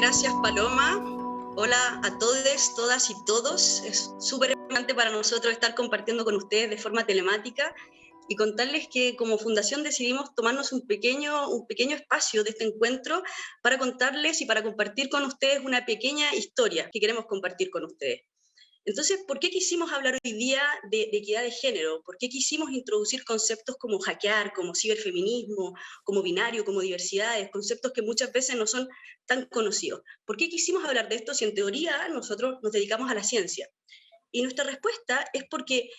gracias Paloma. Hola a todos, todas y todos. Es súper importante para nosotros estar compartiendo con ustedes de forma telemática y contarles que como fundación decidimos tomarnos un pequeño espacio de este encuentro para contarles y para compartir con ustedes una pequeña historia que queremos compartir con ustedes. Entonces, ¿por qué quisimos hablar hoy día de equidad de género? ¿Por qué quisimos introducir conceptos como hackear, como ciberfeminismo, como binario, como diversidades, conceptos que muchas veces no son tan conocidos? ¿Por qué quisimos hablar de esto si en teoría nosotros nos dedicamos a la ciencia? Y nuestra respuesta es porque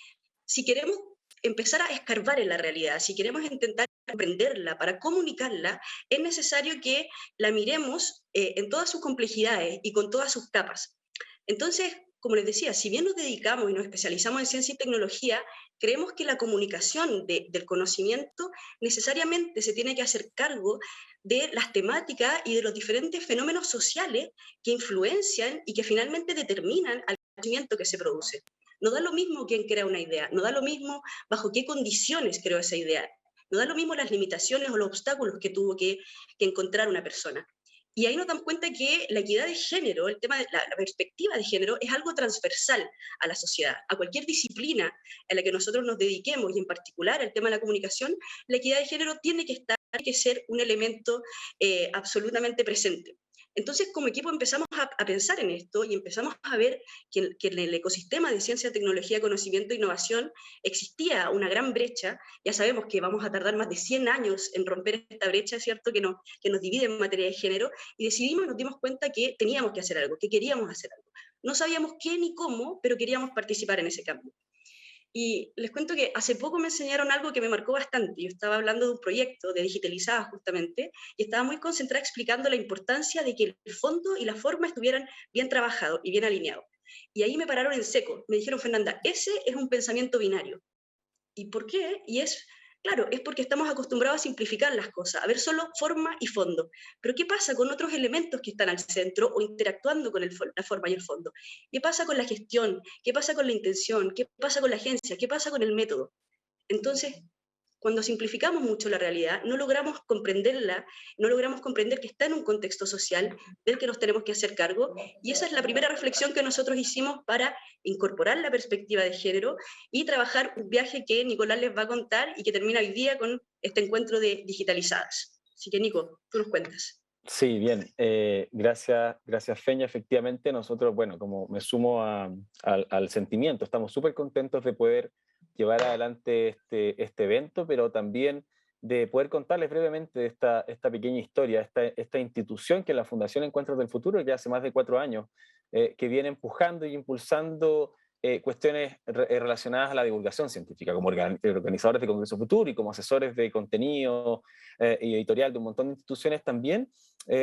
si queremos empezar a escarbar en la realidad, si queremos intentar comprenderla, para comunicarla, es necesario que la miremos en todas sus complejidades y con todas sus capas. Entonces, como les decía, si bien nos dedicamos y nos especializamos en ciencia y tecnología, creemos que la comunicación del conocimiento necesariamente se tiene que hacer cargo de las temáticas y de los diferentes fenómenos sociales que influencian y que finalmente determinan al conocimiento que se produce. No da lo mismo quién crea una idea, no da lo mismo bajo qué condiciones creó esa idea, no da lo mismo las limitaciones o los obstáculos que tuvo que encontrar una persona. Y ahí nos damos cuenta que la equidad de género, el tema de la perspectiva de género, es algo transversal a la sociedad, a cualquier disciplina a la que nosotros nos dediquemos, y en particular el tema de la comunicación, la equidad de género tiene que ser un elemento absolutamente presente. Entonces, como equipo empezamos a pensar en esto y empezamos a ver que en el ecosistema de ciencia, tecnología, conocimiento e innovación existía una gran brecha. Ya sabemos que vamos a tardar más de 100 años en romper esta brecha, ¿cierto?, que nos divide en materia de género, y nos dimos cuenta que teníamos que hacer algo, que queríamos hacer algo. No sabíamos qué ni cómo, pero queríamos participar en ese cambio. Y les cuento que hace poco me enseñaron algo que me marcó bastante. Yo estaba hablando de un proyecto de digitalizadas justamente, y estaba muy concentrada explicando la importancia de que el fondo y la forma estuvieran bien trabajados y bien alineados. Y ahí me pararon en seco. Me dijeron: Fernanda, ese es un pensamiento binario. ¿Y por qué? Claro, es porque estamos acostumbrados a simplificar las cosas, a ver solo forma y fondo. Pero ¿qué pasa con otros elementos que están al centro o interactuando con la forma y el fondo? ¿Qué pasa con la gestión? ¿Qué pasa con la intención? ¿Qué pasa con la agencia? ¿Qué pasa con el método? Entonces, cuando simplificamos mucho la realidad, no logramos comprenderla, no logramos comprender que está en un contexto social del que nos tenemos que hacer cargo, y esa es la primera reflexión que nosotros hicimos para incorporar la perspectiva de género y trabajar un viaje que Nicolás les va a contar y que termina hoy día con este encuentro de digitalizadas. Así que, Nico, tú nos cuentas. Sí, bien. Gracias, Feña. Efectivamente, nosotros, bueno, como me sumo al sentimiento, estamos súper contentos de poder llevar adelante este evento, pero también de poder contarles brevemente esta pequeña historia, esta institución que es la Fundación Encuentros del Futuro, que hace más de 4 años, que viene empujando y impulsando cuestiones relacionadas a la divulgación científica, como organizadores de Congreso Futuro y como asesores de contenido y editorial de un montón de instituciones también.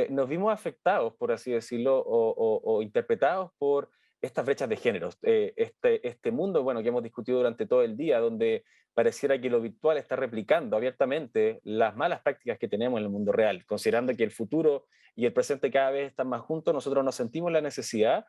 Nos vimos afectados, por así decirlo, o interpretados por estas brechas de género. Este mundo, bueno, que hemos discutido durante todo el día, donde pareciera que lo virtual está replicando abiertamente las malas prácticas que tenemos en el mundo real. Considerando que el futuro y el presente cada vez están más juntos, nosotros nos sentimos la necesidad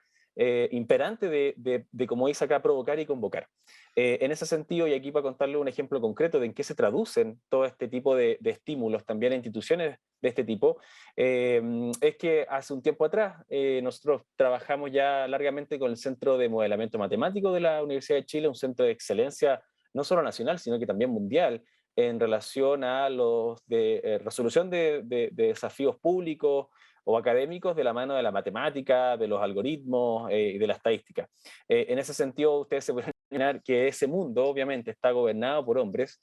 imperante de, como dice acá, provocar y convocar. En ese sentido, y aquí para contarle un ejemplo concreto de en qué se traducen todo este tipo de estímulos también a instituciones de este tipo, es que hace un tiempo atrás nosotros trabajamos ya largamente con el Centro de Modelamiento Matemático de la Universidad de Chile, un centro de excelencia no solo nacional, sino que también mundial, en relación a los de resolución de desafíos públicos o académicos de la mano de la matemática, de los algoritmos y de la estadística. En ese sentido, ustedes se pueden imaginar que ese mundo obviamente está gobernado por hombres,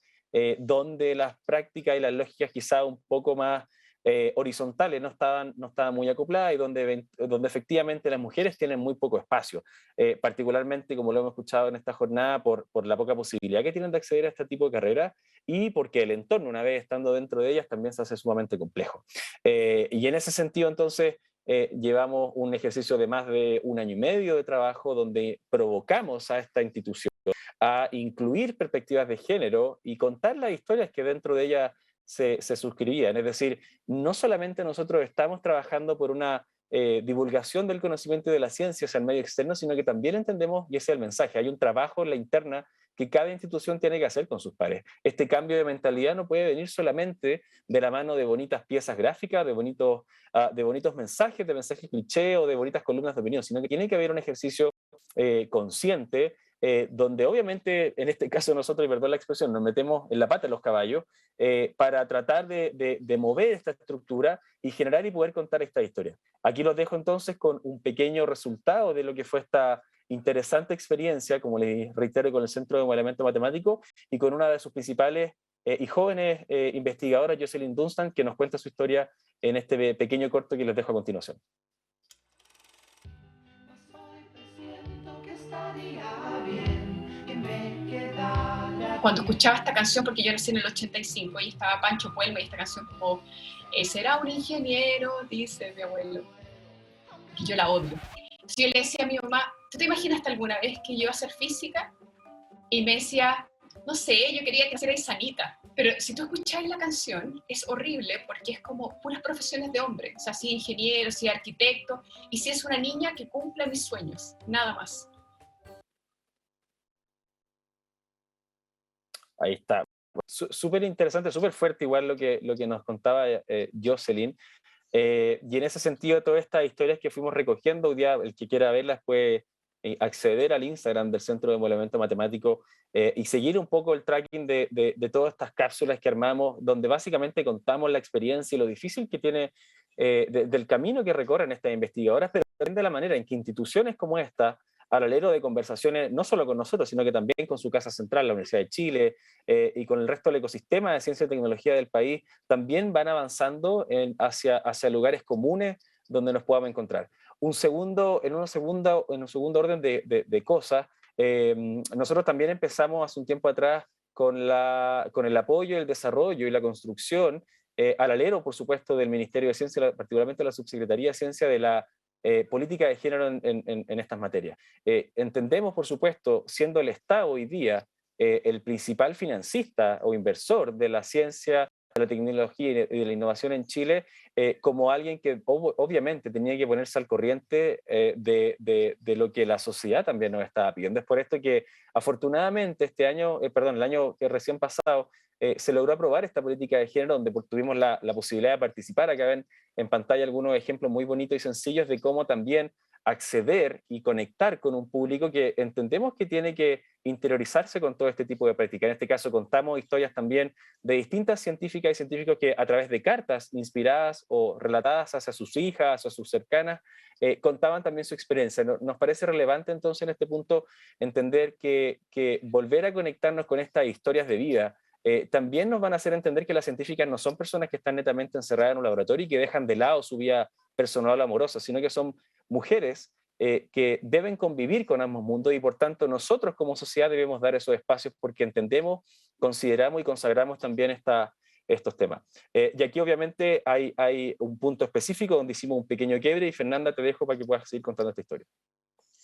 donde las prácticas y las lógicas quizá un poco más horizontales no estaban muy acopladas y donde efectivamente las mujeres tienen muy poco espacio, particularmente como lo hemos escuchado en esta jornada por la poca posibilidad que tienen de acceder a este tipo de carreras y porque el entorno, una vez estando dentro de ellas, también se hace sumamente complejo. Y en ese sentido, entonces, llevamos un ejercicio de más de 1 año y medio de trabajo donde provocamos a esta institución a incluir perspectivas de género y contar las historias que dentro de ella se suscribían. Es decir, no solamente nosotros estamos trabajando por una divulgación del conocimiento y de la ciencia hacia el medio externo, sino que también entendemos, y ese es el mensaje, hay un trabajo en la interna que cada institución tiene que hacer con sus pares. Este cambio de mentalidad no puede venir solamente de la mano de bonitas piezas gráficas, de bonitos mensajes, de mensajes cliché o de bonitas columnas de opinión, sino que tiene que haber un ejercicio consciente, donde obviamente, en este caso nosotros, y perdón la expresión, nos metemos en la pata de los caballos para tratar de mover esta estructura y generar y poder contar esta historia. Aquí los dejo entonces con un pequeño resultado de lo que fue esta interesante experiencia, como les reitero, con el Centro de Modelamiento Matemático y con una de sus principales y jóvenes investigadoras, Jocelyn Dunstan, que nos cuenta su historia en este pequeño corto que les dejo a continuación. Cuando escuchaba esta canción, porque yo nací en el 85 y estaba Pancho Puelma y esta canción como será un ingeniero, dice mi abuelo, que yo la odio. Entonces yo le decía a mi mamá, ¿tú te imaginas alguna vez que yo iba a hacer física? Y me decía, no sé, yo quería que fuera sanita. Pero si tú escucháis la canción, es horrible porque es como puras profesiones de hombre. O sea, sí ingeniero, sí arquitecto, y si es una niña que cumpla mis sueños, nada más. Ahí está. Súper interesante, súper fuerte igual lo que nos contaba Jocelyn. Y en ese sentido, todas estas historias que fuimos recogiendo, hoy día el que quiera verlas puede acceder al Instagram del Centro de Modelamiento Matemático y seguir un poco el tracking de todas estas cápsulas que armamos, donde básicamente contamos la experiencia y lo difícil que tiene del camino que recorren estas investigadoras, pero también de la manera en que instituciones como esta, al alero de conversaciones, no solo con nosotros, sino que también con su casa central, la Universidad de Chile, y con el resto del ecosistema de ciencia y tecnología del país, también van avanzando hacia lugares comunes donde nos podamos encontrar. En un segundo orden de cosas, nosotros también empezamos hace un tiempo atrás con el apoyo, el desarrollo y la construcción, al alero, por supuesto, del Ministerio de Ciencia, particularmente la Subsecretaría de Ciencia, de la política de género en estas materias. Entendemos, por supuesto, siendo el Estado hoy día el principal financista o inversor de la ciencia, de la tecnología y de la innovación en Chile, como alguien que obviamente tenía que ponerse al corriente de lo que la sociedad también nos estaba pidiendo. Es por esto que afortunadamente el año que recién pasado, se logró aprobar esta política de género, donde tuvimos la posibilidad de participar. Acá ven en pantalla algunos ejemplos muy bonitos y sencillos de cómo también acceder y conectar con un público que entendemos que tiene que interiorizarse con todo este tipo de prácticas. En este caso contamos historias también de distintas científicas y científicos que a través de cartas inspiradas o relatadas hacia sus hijas o sus cercanas, contaban también su experiencia. Nos parece relevante entonces en este punto entender que volver a conectarnos con estas historias de vida también nos van a hacer entender que las científicas no son personas que están netamente encerradas en un laboratorio y que dejan de lado su vida personal o amorosa, sino que son mujeres que deben convivir con ambos mundos y por tanto nosotros como sociedad debemos dar esos espacios porque entendemos, consideramos y consagramos también estos temas. Y aquí obviamente hay un punto específico donde hicimos un pequeño quiebre y Fernanda te dejo para que puedas seguir contando esta historia.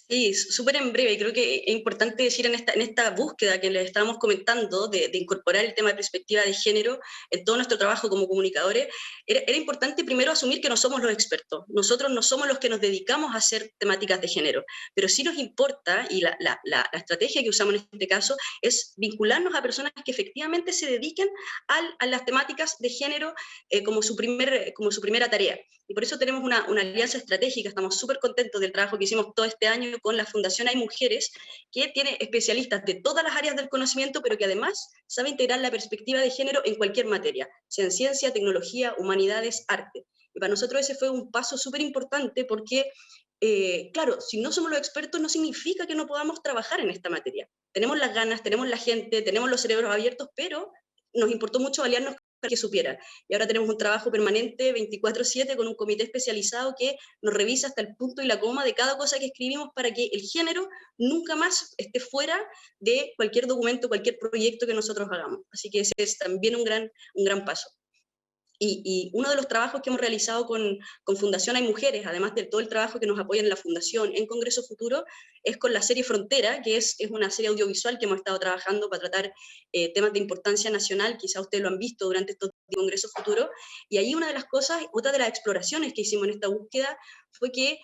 Sí, súper en breve, y creo que es importante decir en esta búsqueda que les estábamos comentando de incorporar el tema de perspectiva de género en todo nuestro trabajo como comunicadores, era importante primero asumir que no somos los expertos. Nosotros no somos los que nos dedicamos a hacer temáticas de género, pero sí nos importa, y la estrategia que usamos en este caso es vincularnos a personas que efectivamente se dediquen a las temáticas de género como su primera tarea. Y por eso tenemos una alianza estratégica, estamos súper contentos del trabajo que hicimos todo este año con la Fundación Hay Mujeres, que tiene especialistas de todas las áreas del conocimiento, pero que además sabe integrar la perspectiva de género en cualquier materia, sea en ciencia, tecnología, humanidades, arte. Y para nosotros ese fue un paso súper importante porque, claro, si no somos los expertos no significa que no podamos trabajar en esta materia. Tenemos las ganas, tenemos la gente, tenemos los cerebros abiertos, pero nos importó mucho aliarnos para que supieran. Y ahora tenemos un trabajo permanente 24/7 con un comité especializado que nos revisa hasta el punto y la coma de cada cosa que escribimos para que el género nunca más esté fuera de cualquier documento, cualquier proyecto que nosotros hagamos. Así que ese es también un gran paso. Y uno de los trabajos que hemos realizado con Fundación Hay Mujeres, además de todo el trabajo que nos apoya en la Fundación, en Congreso Futuro, es con la serie Frontera, que es una serie audiovisual que hemos estado trabajando para tratar temas de importancia nacional, quizá ustedes lo han visto durante estos Congresos Futuro, y ahí otra de las exploraciones que hicimos en esta búsqueda, fue que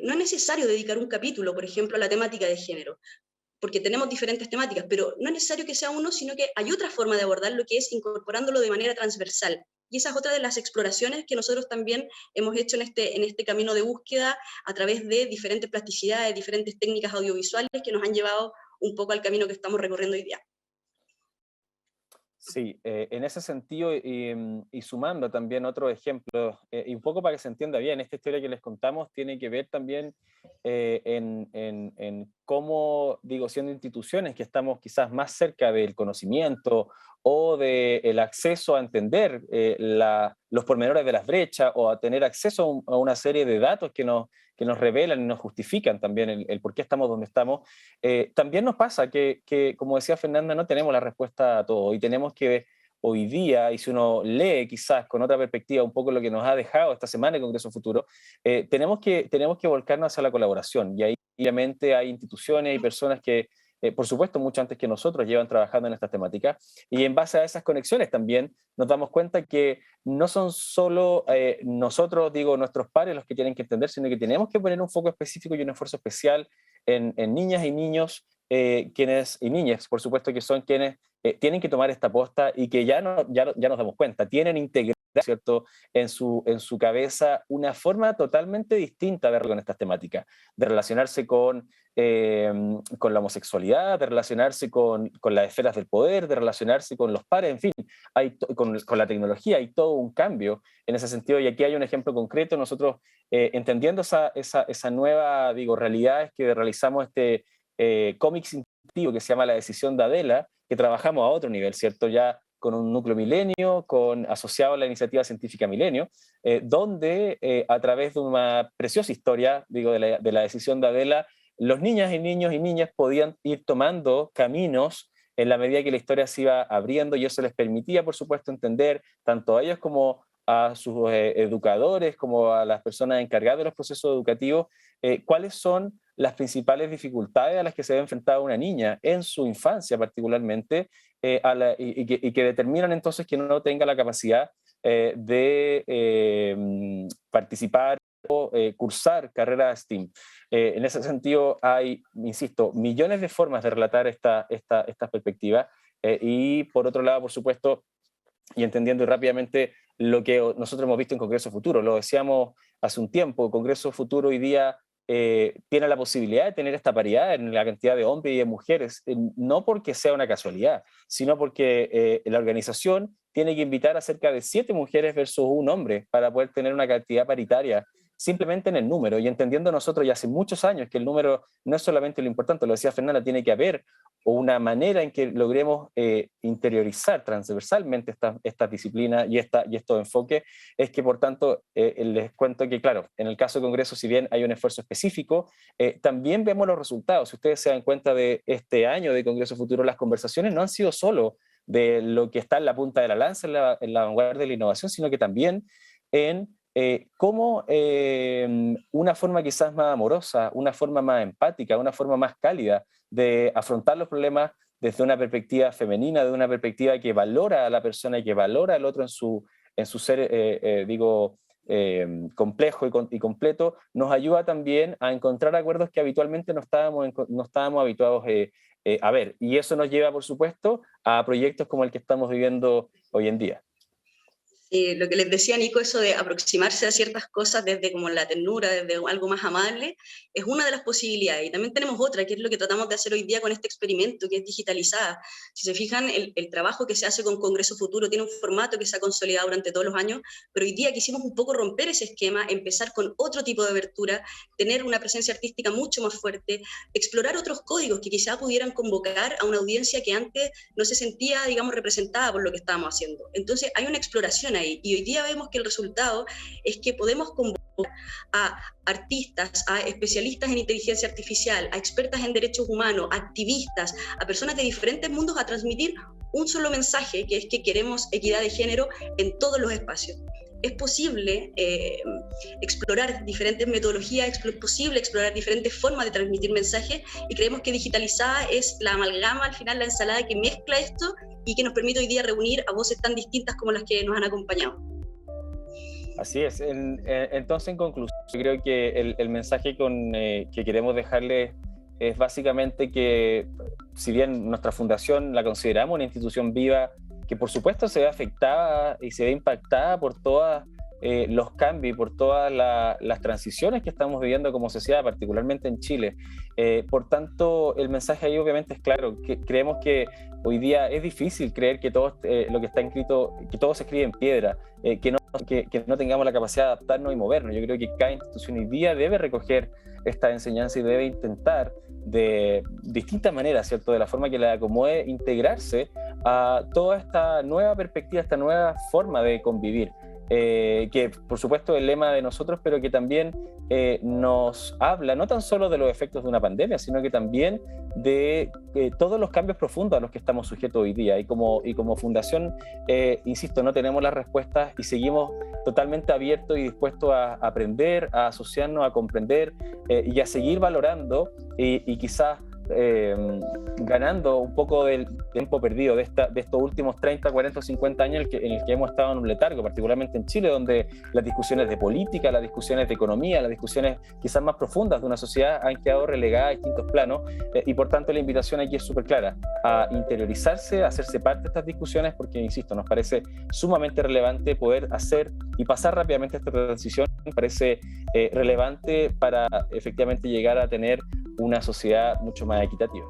no es necesario dedicar un capítulo, por ejemplo, a la temática de género. Podemos dedicar un capítulo a la temática de género, pero no es necesario dedicar un capítulo a la temática de género. Podemos dedicar un capítulo a la temática de género, pero no es necesario dedicar un capítulo a la temática de género. porque tenemos diferentes temáticas, pero no es necesario que sea uno, sino que hay otra forma de abordarlo, que es incorporándolo de manera transversal. Y esa es otra de las exploraciones que nosotros también hemos hecho en este camino de búsqueda a través de diferentes plasticidades, diferentes técnicas audiovisuales que nos han llevado un poco al camino que estamos recorriendo hoy día. Sí, en ese sentido, y sumando también otro ejemplo, y un poco para que se entienda bien, esta historia que les contamos tiene que ver también en cómo, digo, siendo instituciones que estamos quizás más cerca del conocimiento o del acceso a entender los pormenores de las brechas o a tener acceso a una serie de datos que nos revelan y nos justifican también el por qué estamos donde estamos. También nos pasa que, como decía Fernanda, no tenemos la respuesta a todo y tenemos que hoy día, y si uno lee quizás con otra perspectiva un poco lo que nos ha dejado esta semana el Congreso Futuro, tenemos que volcarnos hacia la colaboración, y ahí obviamente hay instituciones y personas que, por supuesto, mucho antes que nosotros llevan trabajando en estas temáticas, y en base a esas conexiones también nos damos cuenta que no son solo nosotros, digo, nuestros pares los que tienen que entender, sino que tenemos que poner un foco específico y un esfuerzo especial en niñas y niños, y niñas, por supuesto, que son quienes tienen que tomar esta posta y que ya nos damos cuenta, tienen integrada, ¿cierto?, en su cabeza una forma totalmente distinta de ver con estas temáticas, de relacionarse con la homosexualidad, de relacionarse con las esferas del poder, de relacionarse con los pares, en fin, con la tecnología, hay todo un cambio en ese sentido, y aquí hay un ejemplo concreto. Nosotros, entendiendo esa nueva, digo, realidad, es que realizamos este cómics interactivo que se llama La Decisión de Adela, que trabajamos a otro nivel, ¿cierto?, ya con un núcleo Milenio, asociado a la iniciativa científica Milenio, donde a través de una preciosa historia, digo, de la decisión de Adela, los niñas y niños y niñas podían ir tomando caminos en la medida que la historia se iba abriendo, y eso les permitía, por supuesto, entender tanto a ellos como a sus educadores, como a las personas encargadas de los procesos educativos, cuáles son las principales dificultades a las que se ve enfrentada una niña en su infancia particularmente, y que determinan entonces que no tenga la capacidad de participar o cursar carreras STEAM. En ese sentido hay, insisto, millones de formas de relatar esta perspectiva, y por otro lado, por supuesto, y entendiendo rápidamente lo que nosotros hemos visto en Congreso Futuro, lo decíamos hace un tiempo, Congreso Futuro hoy día tiene la posibilidad de tener esta paridad en la cantidad de hombres y de mujeres, no porque sea una casualidad, sino porque la organización tiene que invitar a cerca de 7 mujeres versus un hombre para poder tener una cantidad paritaria, simplemente en el número, y entendiendo nosotros ya hace muchos años que el número no es solamente lo importante, lo decía Fernanda, tiene que haber una manera en que logremos interiorizar transversalmente esta disciplina y estos enfoques, es que por tanto les cuento que claro, en el caso del Congreso, si bien hay un esfuerzo específico, también vemos los resultados. Si ustedes se dan cuenta de este año de Congreso Futuro, las conversaciones no han sido solo de lo que está en la punta de la lanza, en la vanguardia de la innovación, sino que también en cómo una forma quizás más amorosa, una forma más empática, una forma más cálida de afrontar los problemas desde una perspectiva femenina, de una perspectiva que valora a la persona y que valora al otro en su ser, complejo y completo, nos ayuda también a encontrar acuerdos que habitualmente no estábamos habituados a ver. Y eso nos lleva, por supuesto, a proyectos como el que estamos viviendo hoy en día. Lo que les decía Nico, eso de aproximarse a ciertas cosas desde como la ternura, desde algo más amable, es una de las posibilidades. Y también tenemos otra, que es lo que tratamos de hacer hoy día con este experimento, que es digitalizada. Si se fijan, el trabajo que se hace con Congreso Futuro tiene un formato que se ha consolidado durante todos los años, pero hoy día quisimos un poco romper ese esquema, empezar con otro tipo de abertura, tener una presencia artística mucho más fuerte, explorar otros códigos que quizá pudieran convocar a una audiencia que antes no se sentía, digamos, representada por lo que estábamos haciendo. Entonces hay una exploración ahí, y hoy día vemos que el resultado es que podemos convocar a artistas, a especialistas en inteligencia artificial, a expertas en derechos humanos, a activistas, a personas de diferentes mundos a transmitir un solo mensaje, que es que queremos equidad de género en todos los espacios. Es posible explorar diferentes metodologías, es posible explorar diferentes formas de transmitir mensajes, y creemos que digitalizada es la amalgama, al final la ensalada que mezcla esto y que nos permite hoy día reunir a voces tan distintas como las que nos han acompañado. Así es. Entonces, en conclusión, yo creo que el mensaje que queremos dejarles es básicamente que, si bien nuestra fundación la consideramos una institución viva, que por supuesto se ve afectada y se ve impactada por todos los cambios y por todas las transiciones que estamos viviendo como sociedad, particularmente en Chile. Por tanto, el mensaje ahí obviamente es claro, que creemos que hoy día es difícil creer que todo lo que está escrito, que todo se escribe en piedra, que no tengamos la capacidad de adaptarnos y movernos. Yo creo que cada institución hoy día debe recoger esta enseñanza y debe intentar de distintas maneras, ¿cierto?, de la forma que le acomode, integrarse a toda esta nueva perspectiva, esta nueva forma de convivir. Que por supuesto es el lema de nosotros, pero que también nos habla no tan solo de los efectos de una pandemia, sino que también de todos los cambios profundos a los que estamos sujetos hoy día. Y como fundación, insisto, no tenemos las respuestas y seguimos totalmente abiertos y dispuestos a aprender, a asociarnos, a comprender y a seguir valorando y quizás ganando un poco del tiempo perdido de estos últimos 30, 40 o 50 años en el que hemos estado en un letargo, particularmente en Chile, donde las discusiones de política, las discusiones de economía, las discusiones quizás más profundas de una sociedad han quedado relegadas a distintos planos, y por tanto la invitación aquí es súper clara, a interiorizarse, a hacerse parte de estas discusiones, porque, insisto, nos parece sumamente relevante poder hacer y pasar rápidamente esta transición. Me parece relevante para efectivamente llegar a tener una sociedad mucho más equitativa.